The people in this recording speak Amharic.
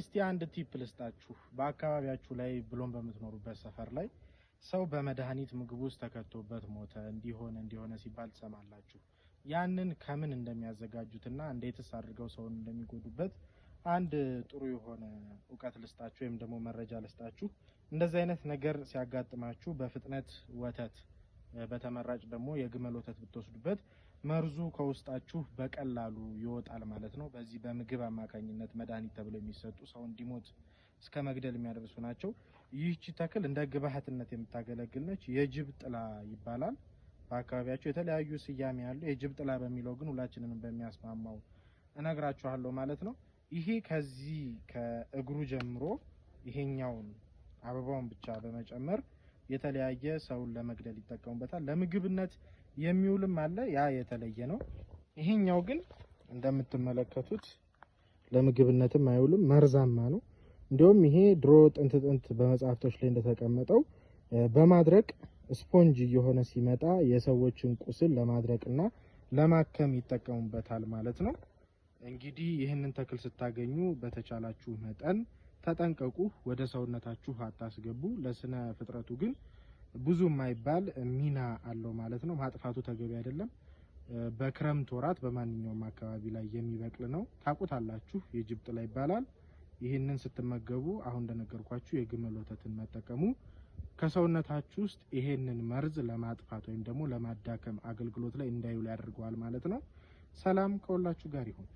እስቲ አንድ ቲፕ ልስጣችሁ። በአካባቢያችሁ ላይ ብሎም በምትኖሩበት ሰፈር ላይ ሰው በመድኃኒት ምግብ ውስጥ ተከቶበት ሞተ እንዲሆነ ሲባል ትሰማላችሁ። ያንን ከምን እንደሚያዘጋጁትና እንዴትስ አድርገው ሰውን እንደሚጎዱበት አንድ ጥሩ የሆነ ዕውቀት ልስጣችሁ ወይም ደግሞ መረጃ ልስጣችሁ። እንደዚህ አይነት ነገር ሲያጋጥማችሁ በፍጥነት ወተት በተመራጭ ደግሞ የግመል ወተት ብትወስዱበት መርዙ ከውስጣችሁ በቀላሉ ይወጣል ማለት ነው። በዚህ በምግብ አማካኝነት መድኃኒት ተብሎ የሚሰጡ ሰው እንዲሞት እስከ መግደል የሚያደርሱ ናቸው። ይህቺ ተክል እንደ ግብአትነት የምታገለግል ነች። የጅብ ጥላ ይባላል። በአካባቢያችሁ የተለያዩ ስያሜ ያለው የጅብ ጥላ በሚለው ግን ሁላችንንም በሚያስማማው እነግራችኋለሁ ማለት ነው። ይሄ ከዚህ ከእግሩ ጀምሮ ይሄኛውን አበባውን ብቻ በመጨመር የተለያየ ሰውን ለመግደል ይጠቀሙበታል። ለምግብነት የሚውልም አለ፣ ያ የተለየ ነው። ይሄኛው ግን እንደምትመለከቱት ለምግብነትም አይውልም፣ መርዛማ ነው። እንዲሁም ይሄ ድሮ ጥንት በመጽሐፍቶች ላይ እንደተቀመጠው በማድረቅ ስፖንጅ እየሆነ ሲመጣ የሰዎችን ቁስል ለማድረቅና ለማከም ይጠቀሙበታል ማለት ነው። እንግዲህ ይህንን ተክል ስታገኙ በተቻላችሁ መጠን ተጠንቀቁ። ወደ ሰውነታችሁ አታስገቡ። ለስነ ፍጥረቱ ግን ብዙ የማይባል ሚና አለው ማለት ነው። ማጥፋቱ ተገቢ አይደለም። በክረምት ወራት በማንኛውም አካባቢ ላይ የሚበቅል ነው። ታውቁታላችሁ፣ የጅብ ጥላ ይባላል። ይህንን ስትመገቡ አሁን እንደነገርኳችሁ የግመል ወተትን መጠቀሙ ከሰውነታችሁ ውስጥ ይሄንን መርዝ ለማጥፋት ወይም ደግሞ ለማዳከም አገልግሎት ላይ እንዳይውል ያደርገዋል ማለት ነው። ሰላም ከሁላችሁ ጋር ይሁን።